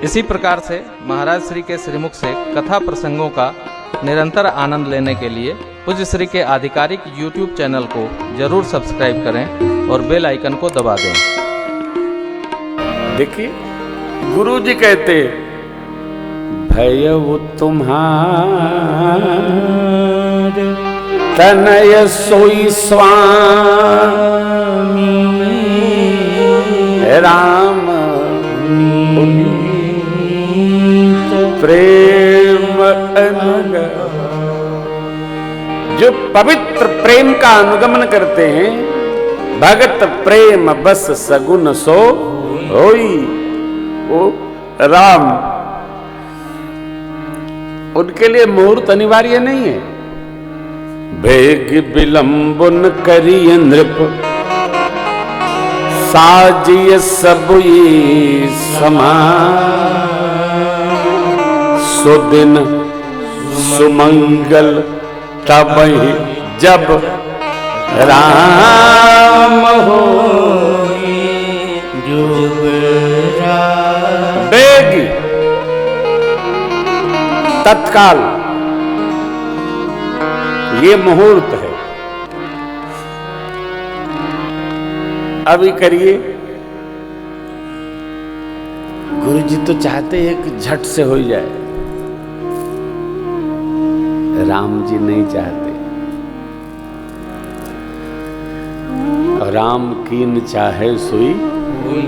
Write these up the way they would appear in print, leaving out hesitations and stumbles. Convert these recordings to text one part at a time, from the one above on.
इसी प्रकार से महाराज श्री के श्रीमुख से कथा प्रसंगों का निरंतर आनंद लेने के लिए पूज्य श्री के आधिकारिक YouTube चैनल को जरूर सब्सक्राइब करें और बेल आइकन को दबा दें। देखिए गुरु जी कहते भयउ तुम्हार तनय सोई स्वामी राम प्रेम अनुगम। जो पवित्र प्रेम का अनुगमन करते हैं, भगत प्रेम बस सगुन सो होई, वो राम। उनके लिए मुहूर्त अनिवार्य नहीं है। बेग विलंबन करिय नृप साजिय सब ये समान, सुदिन सुमंगल तब ही जब राम हो। बेग तत्काल ये मुहूर्त है। अभी करिए। गुरु जी तो चाहते हैं कि झट से हो जाए, राम जी नहीं चाहते। राम कीन चाहे सोई होई।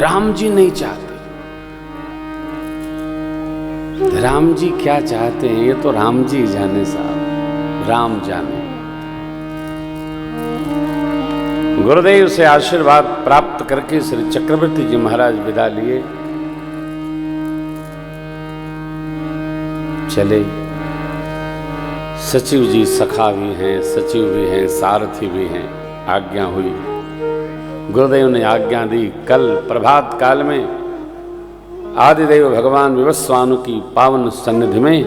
राम जी नहीं चाहते। राम जी क्या चाहते हैं ये तो राम जी जाने साहब, राम जाने। गुरुदेव से आशीर्वाद प्राप्त करके श्री चक्रवर्ती जी महाराज विदा लिए, चले। सचिव जी सखा भी हैं, सचिव भी हैं, सारथी भी हैं। आज्ञा हुई, गुरुदेव ने आज्ञा दी। कल प्रभात काल में आदिदेव भगवान विवस्वानु की पावन सन्निधि में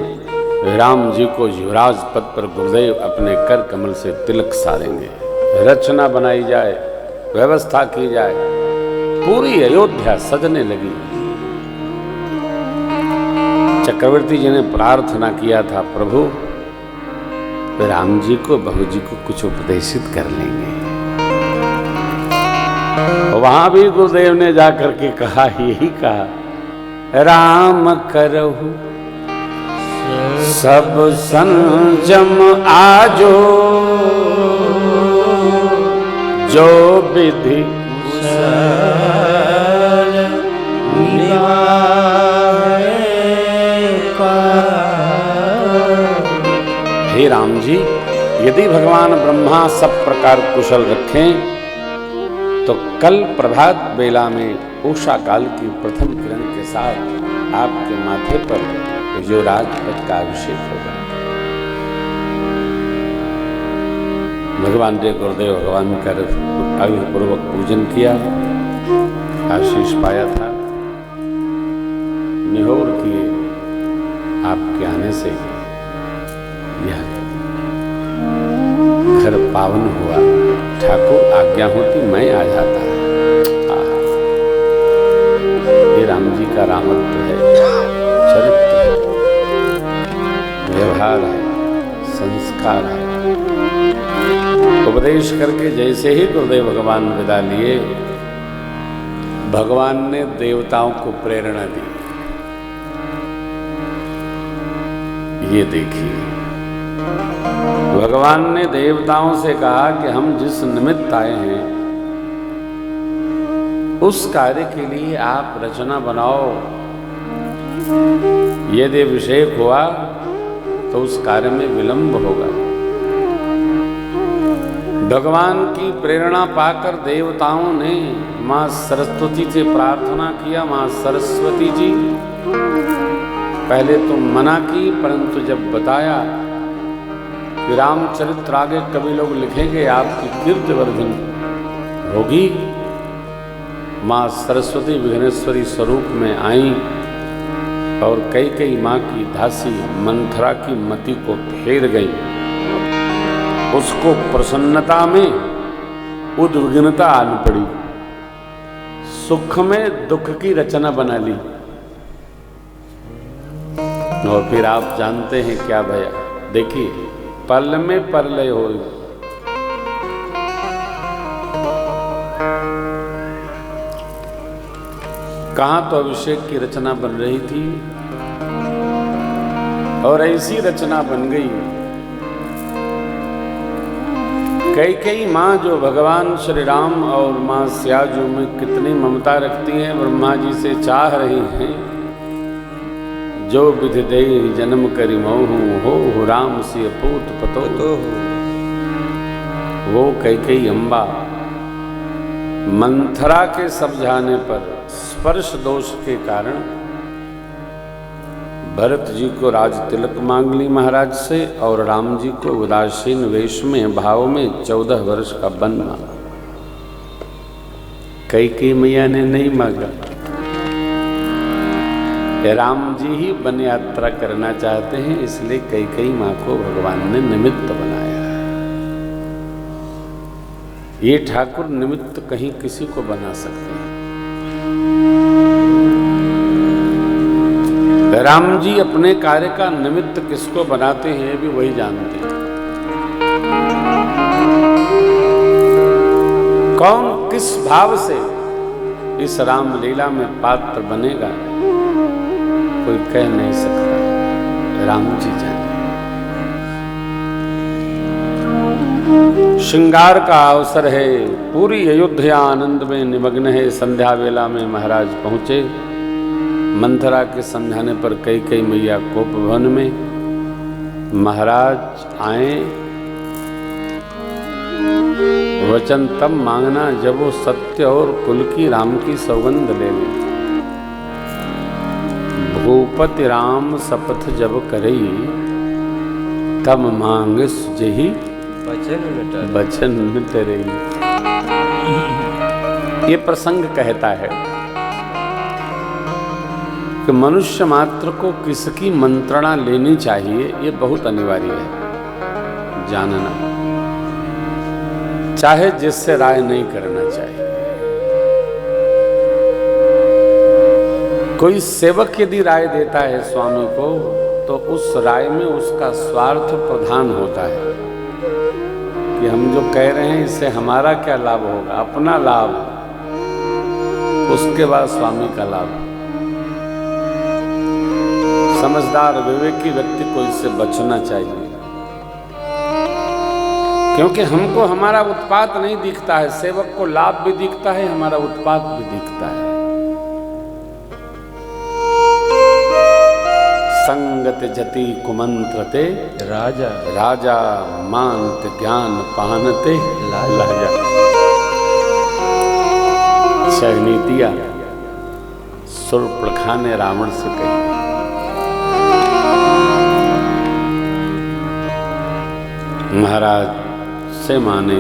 राम जी को युवराज पद पर गुरुदेव अपने कर कमल से तिलक सारेंगे। रचना बनाई जाए, व्यवस्था की जाए। पूरी अयोध्या सजने लगी। चक्रवर्ती जी ने प्रार्थना किया था, प्रभु राम जी को बहू जी को कुछ उपदेशित कर लेंगे। वहां भी गुरुदेव ने जाकर के कहा, यही कहा, राम करहु सब संजम आजो, जो विधि हे राम जी, यदि भगवान ब्रह्मा सब प्रकार कुशल रखें तो कल प्रभात बेला में उषा काल की प्रथम किरण के साथ आपके माथे पर जो राजपद का अभिषेक होगा। भगवान ने गुरुदेव भगवान का अभिपूर्वक पूजन किया, आशीष पाया था। निहोर किए आपके आने से यह घर पावन हुआ। ठाकुर आज्ञा होती मैं आ जाता। ये राम जी का रामत्व है, चरित्र है, व्यवहार है, संस्कार है। उपदेश करके जैसे ही गुरुदेव भगवान विदा लिए, भगवान ने देवताओं को प्रेरणा दी। ये देखिए, भगवान ने देवताओं से कहा कि हम जिस निमित्त आए हैं उस कार्य के लिए आप रचना बनाओ। यदि अभिषेक हुआ तो उस कार्य में विलंब होगा। भगवान की प्रेरणा पाकर देवताओं ने मां सरस्वती से प्रार्थना किया, मां सरस्वती जी पहले तो मना की, परंतु जब बताया कि रामचरित्र आगे कवि लोग लिखेंगे, आपकी कीर्तिवर्धन होगी, मां सरस्वती विघ्नेश्वरी स्वरूप में आई और कई मां की दासी मंथरा की मति को फेर गई। उसको प्रसन्नता में उद्विग्नता आन पड़ी। सुख में दुख की रचना बना ली। और फिर आप जानते हैं क्या भैया, देखिए पल में परलय हो। कहां तो अभिषेक की रचना बन रही थी और ऐसी रचना बन गई, कई माँ जो भगवान श्री राम और माँ स्याजू में कितनी ममता रखती हैं, ब्रह्मा जी से चाह रही हैं, जो विधि देहि जन्म करि मोहु हो राम सिय पूत पतो हो। वो कई अम्बा मंथरा के समझाने पर स्पर्श दोष के कारण भरत जी को राज तिलक मांग ली महाराज से, और राम जी को उदासीन वेश में भाव में 14 वर्ष का वन मांगा। कई मैया ने नहीं मांगा, राम जी ही वन यात्रा करना चाहते हैं, इसलिए कई माँ को भगवान ने निमित्त बनाया। ये ठाकुर निमित्त कहीं किसी को बना सकते हैं। राम जी अपने कार्य का निमित्त किसको बनाते हैं ये भी वही जानते हैं। कौन किस भाव से इस राम लीला में पात्र बनेगा कोई कह नहीं सकता, राम जी जाने। श्रृंगार का अवसर है, पूरी अयोध्या आनंद में निमग्न है। संध्या वेला में महाराज पहुंचे, मंथरा के समझाने पर कई मैया कोप भवन में महाराज आए। वचन तब मांगना जब वो सत्य और कुल की राम की सौगंध ले ले। भूपति राम शपथ जब करई, तब मांग सुजहि बचन मिटरई। ये प्रसंग कहता है कि मनुष्य मात्र को किसकी मंत्रणा लेनी चाहिए, ये बहुत अनिवार्य है जानना, चाहे जिससे राय नहीं करना चाहिए। कोई सेवक यदि राय देता है स्वामी को, तो उस राय में उसका स्वार्थ प्रधान होता है कि हम जो कह रहे हैं इससे हमारा क्या लाभ होगा, अपना लाभ, उसके बाद स्वामी का लाभ। समझदार विवेकी व्यक्ति को इससे बचना चाहिए, क्योंकि हमको हमारा उत्पाद नहीं दिखता है, सेवक को लाभ भी दिखता है, हमारा उत्पाद भी दिखता है। संगत जति कुमंत्रते राजा राजा मानत ज्ञान पानते लाजा। छह नीतियां शूर्पणखा ने रावण से कही। महाराज से माने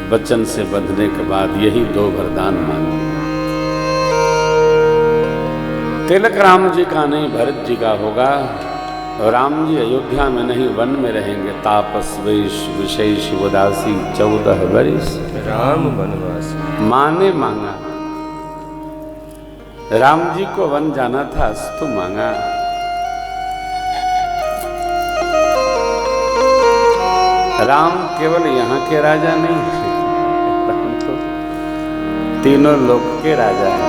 वचन से बंधने के बाद यही 2 वरदान मांगे। तिलक राम जी का नहीं भरत जी का होगा। राम जी अयोध्या में नहीं वन में रहेंगे। तापस वेश विशेष उदासी 14 वर्ष राम वनवासी। माँ ने मांगा, राम जी को वन जाना था, अस्तु मांगा। राम केवल यहाँ के राजा नहीं, तो तीनों लोक के राजा हैं।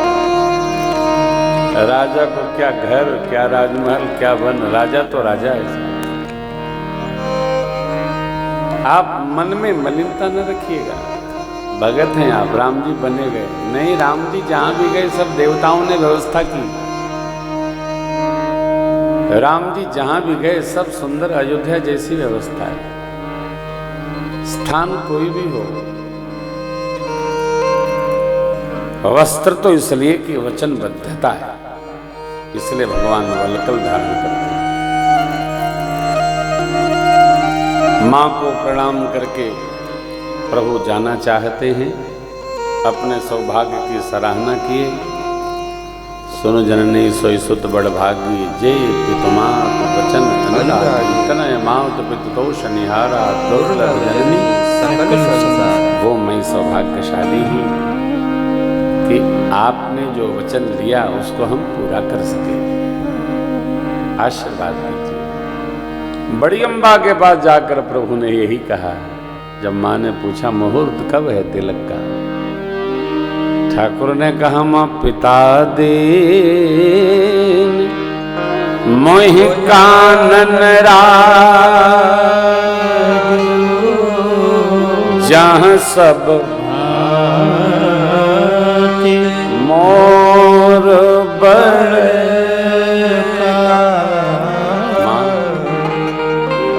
राजा को क्या घर, क्या राजमहल, क्या वन, राजा तो राजा है। आप मन में मलिनता न रखिएगा। भगत हैं आप, राम जी बने गए नहीं, राम जी जहां भी गए सब देवताओं ने व्यवस्था की। राम जी जहां भी गए सब सुंदर अयोध्या जैसी व्यवस्था है। स्थान कोई भी हो, वस्त्र तो इसलिए कि वचनबद्धता है, इसलिए भगवान वल्कल धारण करते हैं। मां को प्रणाम करके प्रभु जाना चाहते हैं, अपने सौभाग्य की सराहना किए। सुन जननी सोई सुत बड़ भागी, जय पितुमात वचन अनुरागी, तनय मात पितुतोष निहारा, दुर्लभ जननी सकल संसार। वो मैं सौभाग्यशाली हूँ कि आपने जो वचन लिया उसको हम पूरा कर सके, आशीर्वाद दीजिए। बड़ी अम्बा के पास जाकर प्रभु ने यही कहा। जब माँ ने पूछा मुहूर्त कब है तिलक का, ठाकुर ने कहा माँ पिता दे मोहि कानन राज, जहाँ सब मोर बड़े।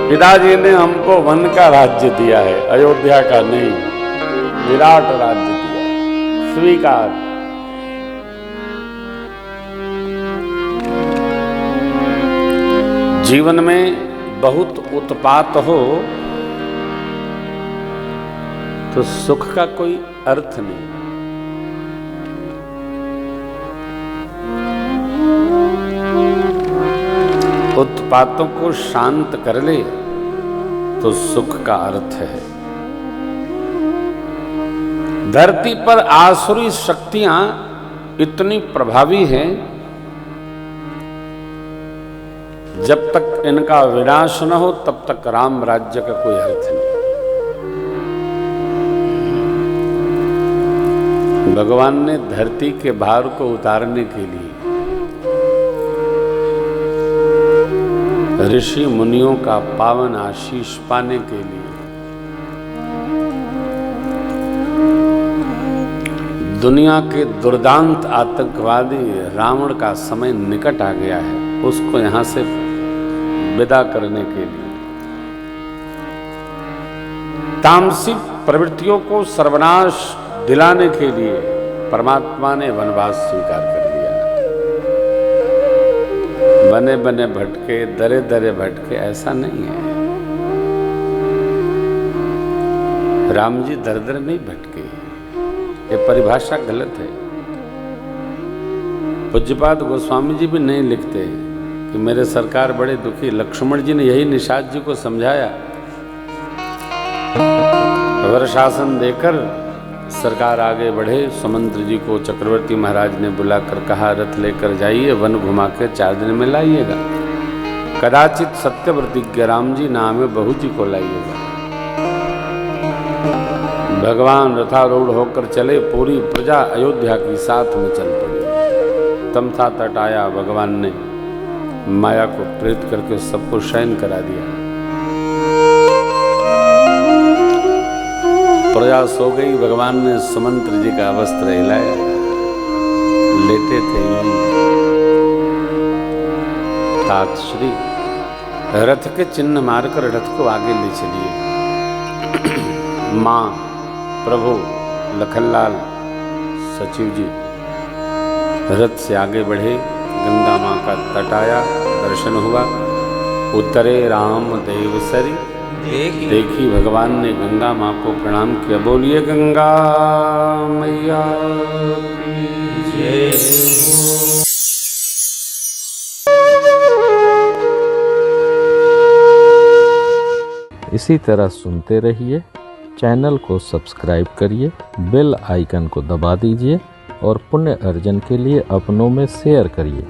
पिताजी ने हमको वन का राज्य दिया है, अयोध्या का नहीं, विराट राज्य दिया, स्वीकार। जीवन में बहुत उत्पात हो तो सुख का कोई अर्थ नहीं। उत्पातों को शांत कर ले तो सुख का अर्थ है। धरती पर आसुरी शक्तियां इतनी प्रभावी हैं, जब तक इनका विनाश न हो तब तक राम राज्य का कोई अर्थ नहीं। भगवान ने धरती के भार को उतारने के लिए ऋषि मुनियों का पावन आशीष पाने के लिए दुनिया के दुर्दांत आतंकवादी रावण का समय निकट आ गया है, उसको यहां से विदा करने के लिए तामसिक प्रवृत्तियों को सर्वनाश दिलाने के लिए परमात्मा ने वनवास स्वीकार कर लिया। बने बने भटके, दरे दरे भटके, ऐसा नहीं है। राम जी दर दर नहीं भटके, ये परिभाषा गलत है। पूज्यपाद गोस्वामी जी भी नहीं लिखते कि मेरे सरकार बड़े दुखी। लक्ष्मण जी ने यही निषाद जी को समझाया, वर्षासन देकर सरकार आगे बढ़े। सुमंत्र जी को चक्रवर्ती महाराज ने बुलाकर कहा रथ लेकर जाइए, वन घुमा के 4 दिन में लाइएगा। कदाचित सत्यव्रतिज्ञ राम जी नाम बहू जी को लाइएगा। भगवान रथारूढ़ होकर चले, पूरी प्रजा अयोध्या की साथ में चल पड़ी। तमसा तट आया, भगवान ने माया को प्रेरित करके सबको शयन करा दिया। प्रजा सो गई, भगवान ने सुमंत्र जी का वस्त्र हिलाया, लेटे थे यूं। तात श्री रथ के चिन्ह मारकर रथ को आगे ले चलिए। मां, प्रभु, लखनलाल, सचिव जी रथ से आगे बढ़े। गंगा मां का तट आया, दर्शन हुआ। उतरे राम देवसरी, देखी भगवान ने गंगा मां को प्रणाम किया। बोलिए गंगा मैया की जय। इसी तरह सुनते रहिए, चैनल को सब्सक्राइब करिए, बेल आइकन को दबा दीजिए और पुण्य अर्जन के लिए अपनों में शेयर करिए।